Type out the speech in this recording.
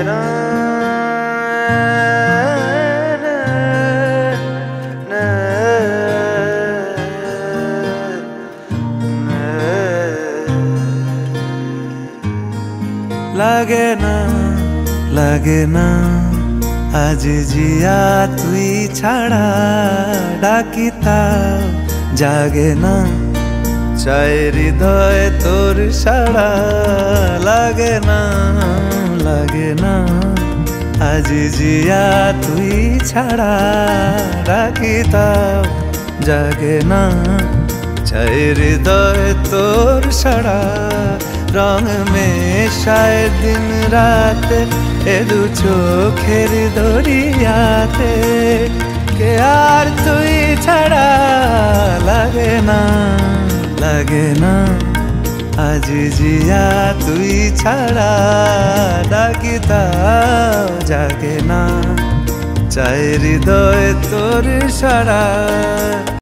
না লাগে না আজ জিয়া তুই ছাড়া ডাকিতাও জাগে না চাই হৃদয় তোর সাড়া লাগে না আজ জিয়া তুই ছাড়া ডাকিতাও জাগে না চাই হৃদয় তোর সাড়া রং মেশায় দিন রাত এ দু চোখের দরিয়াতে কে আর তুই ছাড়া লাগে না আজ জিয়া তুই ছাড়া ডাকিতাও জাগে না চাই হৃদয় তোর সাড়া।